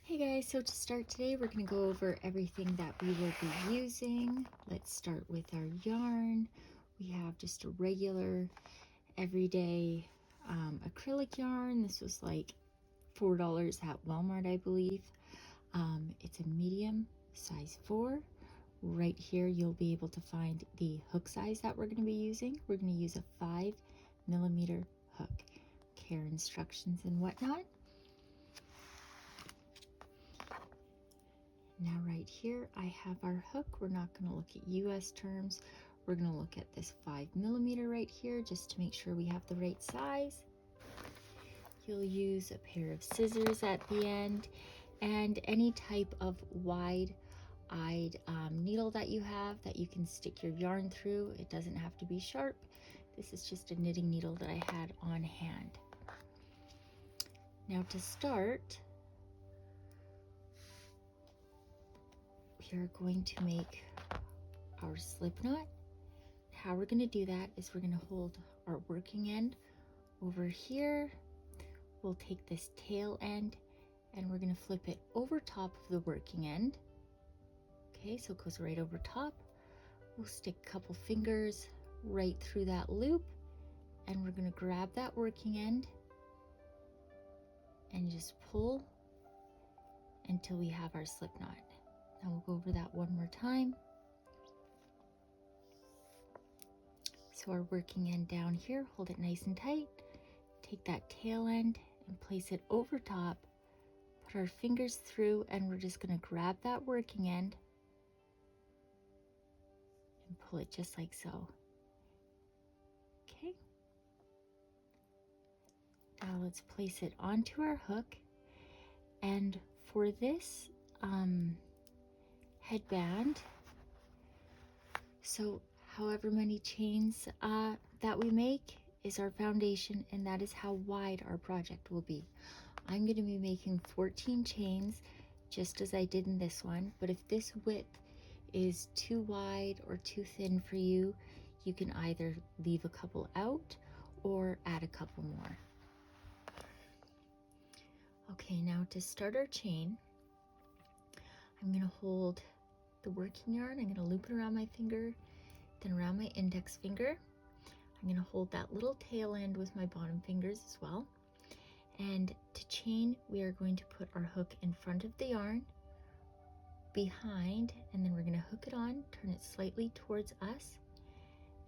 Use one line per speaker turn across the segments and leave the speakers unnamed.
Hey guys, so to start today, we're going to go over everything that we will be using. Let's start with our yarn. We have just a regular, everyday acrylic yarn. This was like $4 at Walmart, I believe. It's a medium, size 4. Right here, you'll be able to find the hook size that we're going to be using. We're going to use a 5mm hook. Care instructions and whatnot. Now right here, I have our hook. We're not going to look at US terms. We're going to look at this 5mm right here just to make sure we have the right size. You'll use a pair of scissors at the end and any type of wide-eyed needle that you have that you can stick your yarn through. It doesn't have to be sharp. This is just a knitting needle that I had on hand. Now to start, we are going to make our slip knot. How we're going to do that is we're going to hold our working end over here. We'll take this tail end and we're going to flip it over top of the working end. Okay, so it goes right over top. We'll stick a couple fingers right through that loop and we're going to grab that working end and just pull until we have our slip knot. Now we'll go over that one more time. So our working end down here, hold it nice and tight. Take that tail end and place it over top. Put our fingers through and we're just going to grab that working end and pull it just like so. Okay. Now let's place it onto our hook. And for this headband, so however many chains that we make is our foundation, and that is how wide our project will be. I'm going to be making 14 chains just as I did in this one, but if this width is too wide or too thin for you, you can either leave a couple out or add a couple more. Okay, now to start our chain, I'm going to hold the working yarn, I'm going to loop it around my finger, then around my index finger. I'm going to hold that little tail end with my bottom fingers as well. And to chain, we are going to put our hook in front of the yarn, behind, and then we're going to hook it on, turn it slightly towards us,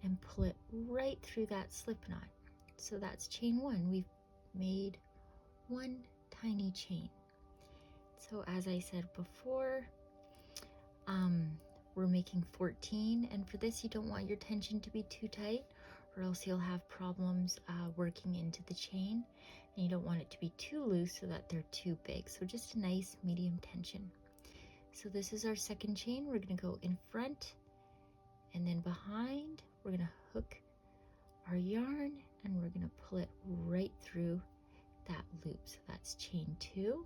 and pull it right through that slip knot. So that's chain 1. We've made one tiny chain. So as I said before, we're making 14, and for this you don't want your tension to be too tight or else you'll have problems working into the chain, and you don't want it to be too loose so that they're too big. So just a nice medium tension. So this is our second chain. We're going to go in front and then behind. We're going to hook our yarn and we're going to pull it right through that loop. So that's chain 2.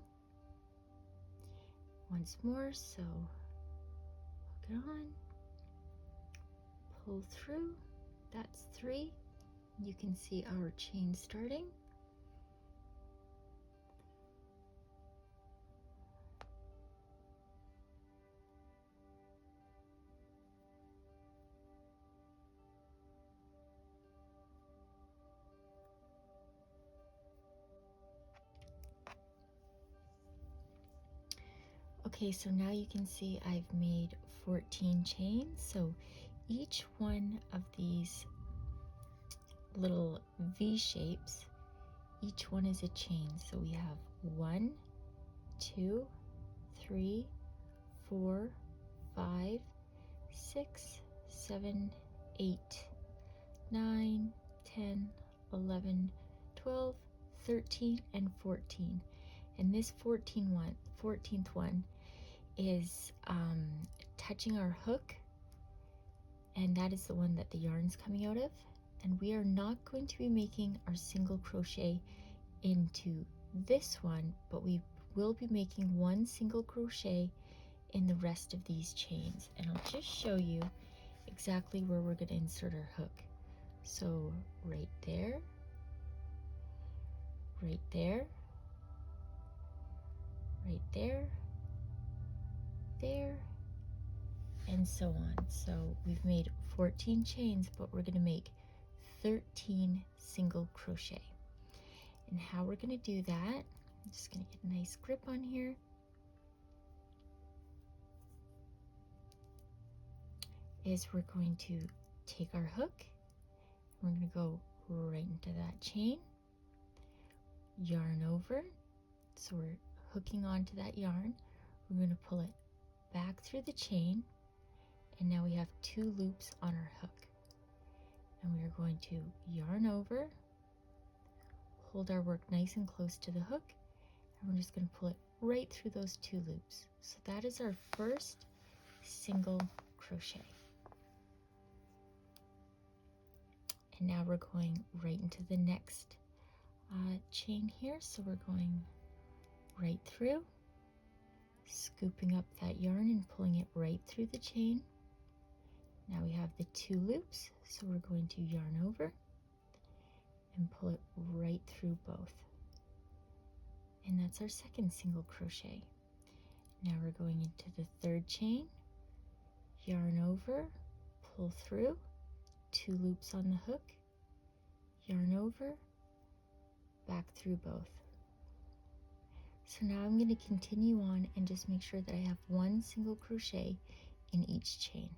Once more, so hook it on, pull through, that's 3. You can see our chain starting. Okay, so now you can see I've made 14 chains. So each one of these little V shapes, each one is a chain. So we have 1, 2, 3, 4, 5, 6, 7, 8, 9, 10, 11, 12, 13, and 14. And this 14th one is touching our hook, and that is the one that the yarn's coming out of. And we are not going to be making our single crochet into this one, but we will be making one single crochet in the rest of these chains. And I'll just show you exactly where we're going to insert our hook. So right there, right there, right there, there, and so on. So we've made 14 chains, but we're going to make 13 single crochet. And how we're going to do that, I'm just going to get a nice grip on here. Is we're going to take our hook, we're going to go right into that chain, yarn over, so we're hooking onto that yarn, we're going to pull it back through the chain, and now we have 2 loops on our hook, and we are going to yarn over, hold our work nice and close to the hook, and we're just going to pull it right through those 2 loops. So that is our first single crochet. And now we're going right into the next chain here. So we're going right through, scooping up that yarn and pulling it right through the chain. Now we have the 2 loops, so we're going to yarn over and pull it right through both. And that's our second single crochet. Now we're going into the 3rd chain, yarn over, pull through, 2 loops on the hook, yarn over, back through both. So now I'm going to continue on and just make sure that I have 1 single crochet in each chain.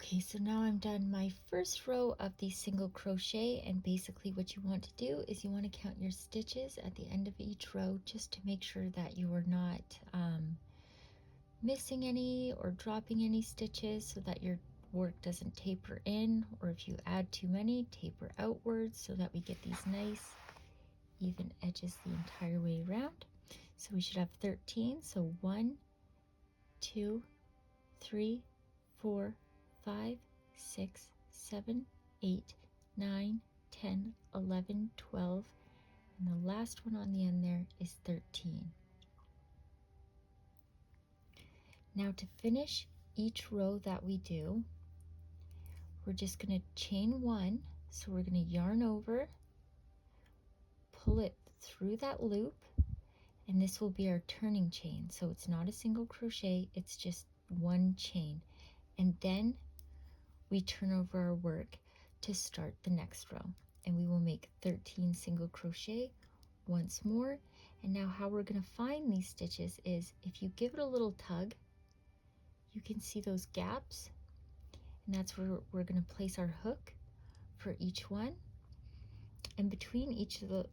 Okay, so now I'm done my first row of the single crochet, and basically what you want to do is you want to count your stitches at the end of each row just to make sure that you are not missing any or dropping any stitches, so that your work doesn't taper in, or if you add too many, taper outwards, so that we get these nice even edges the entire way around. So we should have 13, so 1, 2, 3, 4, 5, 6, 7, 8, 9, 10, 11, 12, and the last one on the end there is 13. Now to finish each row that we do, we're just going to chain 1, so we're going to yarn over, pull it through that loop, and this will be our turning chain. So it's not a single crochet, it's just 1 chain, and then we turn over our work to start the next row, and we will make 13 single crochet once more. And now how we're going to find these stitches is if you give it a little tug, you can see those gaps, and that's where we're going to place our hook for each one. And between each of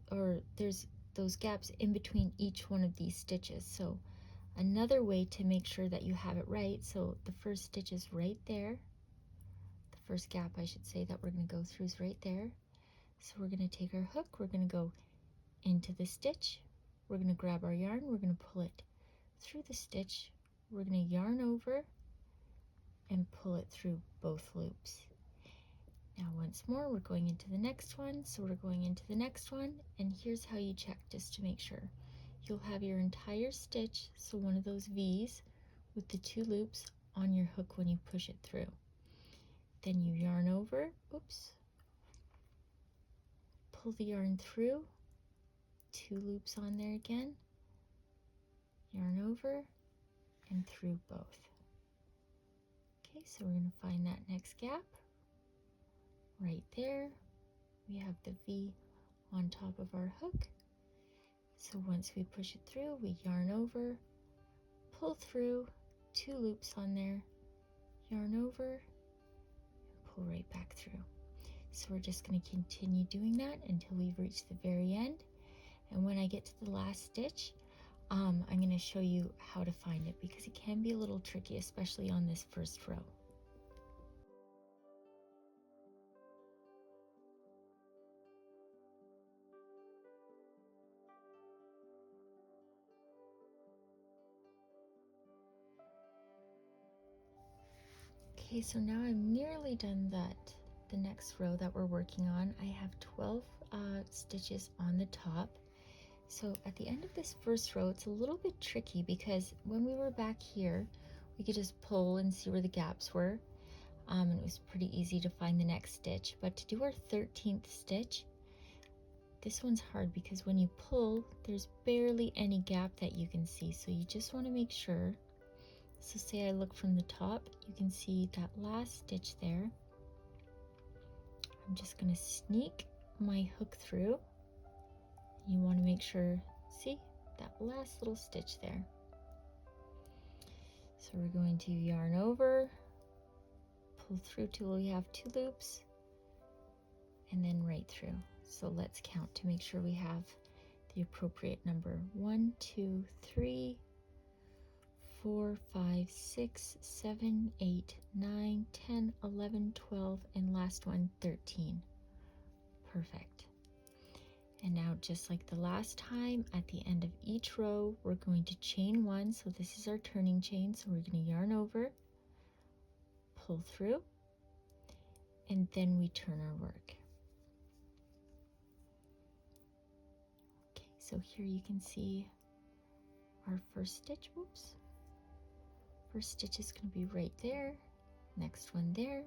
there's those gaps in between each one of these stitches. So another way to make sure that you have it right, so the first stitch is right there. The first gap, I should say, that we're going to go through is right there. So we're going to take our hook, we're going to go into the stitch, we're going to grab our yarn, we're going to pull it through the stitch, we're going to yarn over and pull it through both loops. Now once more, we're going into the next one, so we're going into the next one, and here's how you check just to make sure. You'll have your entire stitch, so one of those V's with the 2 loops on your hook when you push it through. Then you yarn over, oops, pull the yarn through, 2 loops on there again, yarn over and through both. Okay, so we're going to find that next gap right there. We have the V on top of our hook. So once we push it through, we yarn over, pull through, 2 loops on there, yarn over pull right back through. So we're just going to continue doing that until we've reached the very end. And when I get to the last stitch, I'm going to show you how to find it, because it can be a little tricky, especially on this first row. Okay, so now I'm nearly done the next row that we're working on. I have 12 stitches on the top. So at the end of this first row, it's a little bit tricky, because when we were back here, we could just pull and see where the gaps were. And it was pretty easy to find the next stitch. But to do our 13th stitch, this one's hard, because when you pull, there's barely any gap that you can see. So you just want to make sure. So say I look from the top, you can see that last stitch there. I'm just going to sneak my hook through. You want to make sure, see that last little stitch there. So we're going to yarn over, pull through till we have 2 loops, and then right through. So let's count to make sure we have the appropriate number. 1, 2, 3, 4, 5, 6, 7, 8, 9, 10, 11, 12, and last one, 13. Perfect. And now, just like the last time, at the end of each row, we're going to chain 1. So this is our turning chain. So we're going to yarn over, pull through, and then we turn our work. Okay, so here you can see our first stitch. Whoops. First stitch is going to be right there. Next one there.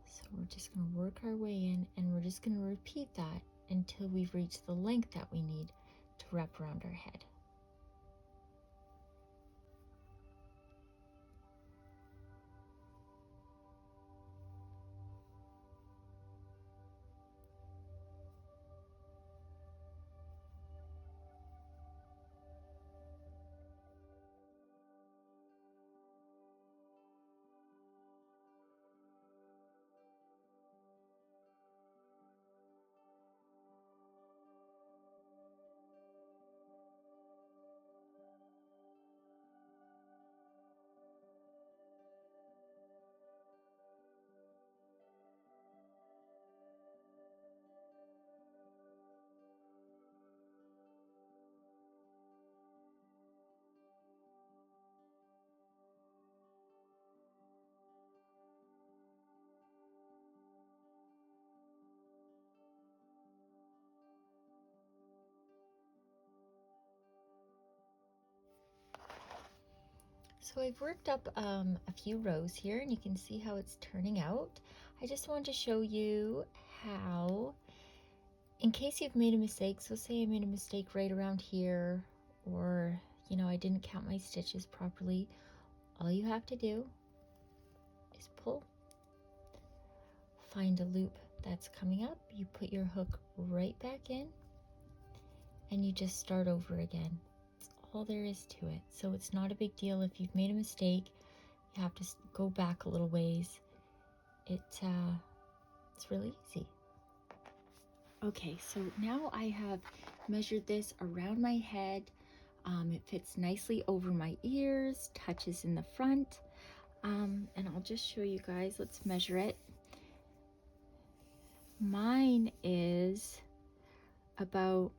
So we're just going to work our way in, and we're just going to repeat that until we've reached the length that we need to wrap around our head. So I've worked up a few rows here, and you can see how it's turning out. I just wanted to show you how, in case you've made a mistake, so say I made a mistake right around here, or I didn't count my stitches properly, all you have to do is pull, find a loop that's coming up, you put your hook right back in, and you just start over again. All there is to it. So it's not a big deal if you've made a mistake. You have to go back a little ways. It's really easy. Okay, so now I have measured this around my head. It fits nicely over my ears, touches in the front, and I'll just show you guys. Let's measure it. Mine is about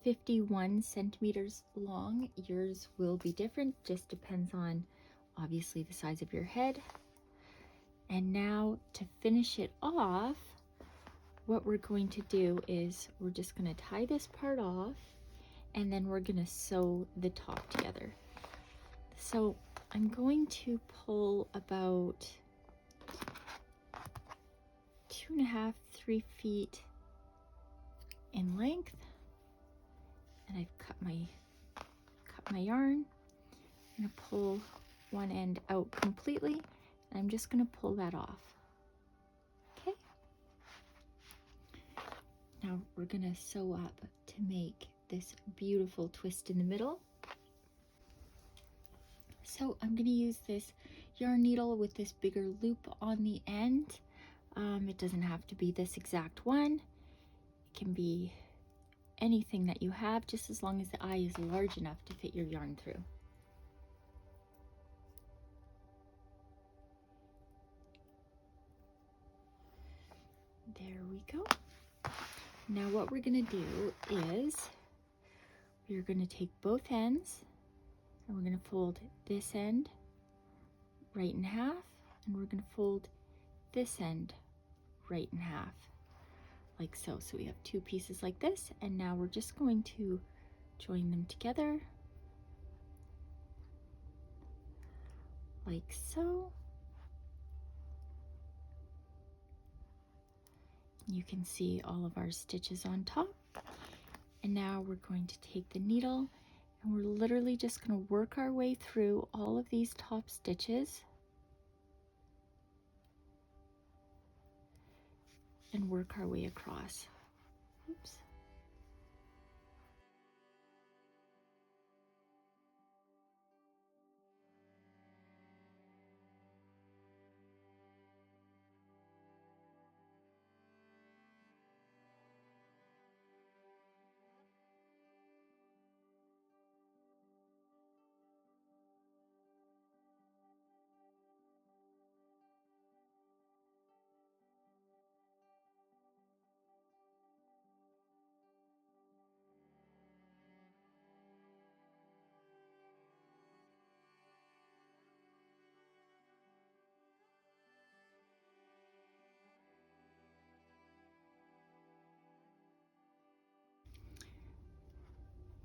51 centimeters long. Yours will be different, just depends on obviously the size of your head. And now to finish it off, what we're going to do is we're just going to tie this part off, and then we're going to sew the top together. So I'm going to pull about 2.5, 3 feet in length. And I've cut my yarn. I'm going to pull one end out completely, and I'm just going to pull that off. Okay. Now we're going to sew up to make this beautiful twist in the middle. So I'm going to use this yarn needle with this bigger loop on the end. It doesn't have to be this exact one. It can be anything that you have, just as long as the eye is large enough to fit your yarn through. There we go. Now what we're going to do is we're going to take both ends and we're going to fold this end right in half, and we're going to fold this end right in half, like so. So we have two pieces like this, and now we're just going to join them together like so. You can see all of our stitches on top. And now we're going to take the needle and we're literally just going to work our way through all of these top stitches and work our way across. Oops.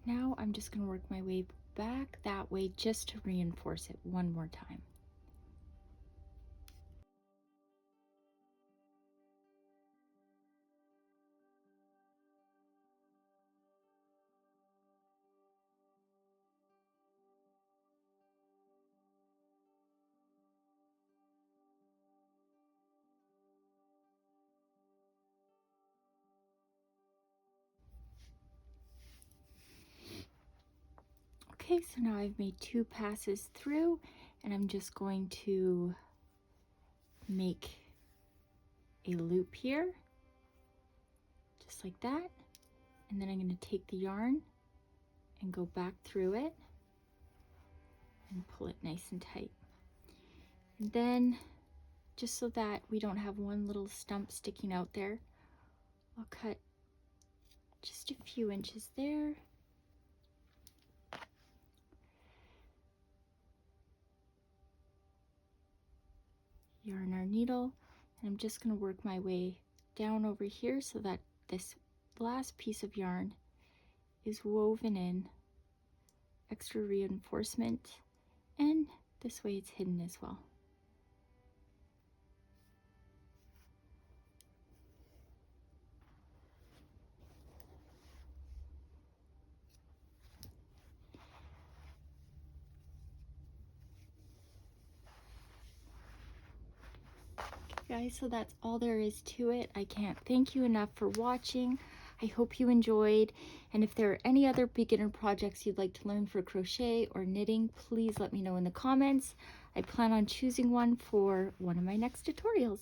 Now I'm just going to work my way back that way just to reinforce it one more time. Okay, so now I've made two passes through, and I'm just going to make a loop here, just like that. And then I'm going to take the yarn and go back through it and pull it nice and tight. And then, just so that we don't have one little stump sticking out there, I'll cut just a few inches there. Yarn our needle, and I'm just going to work my way down over here so that this last piece of yarn is woven in, extra reinforcement, and this way it's hidden as well. Guys, so that's all there is to it. I can't thank you enough for watching. I hope you enjoyed, and if there are any other beginner projects you'd like to learn for crochet or knitting, please let me know in the comments. I plan on choosing one for one of my next tutorials.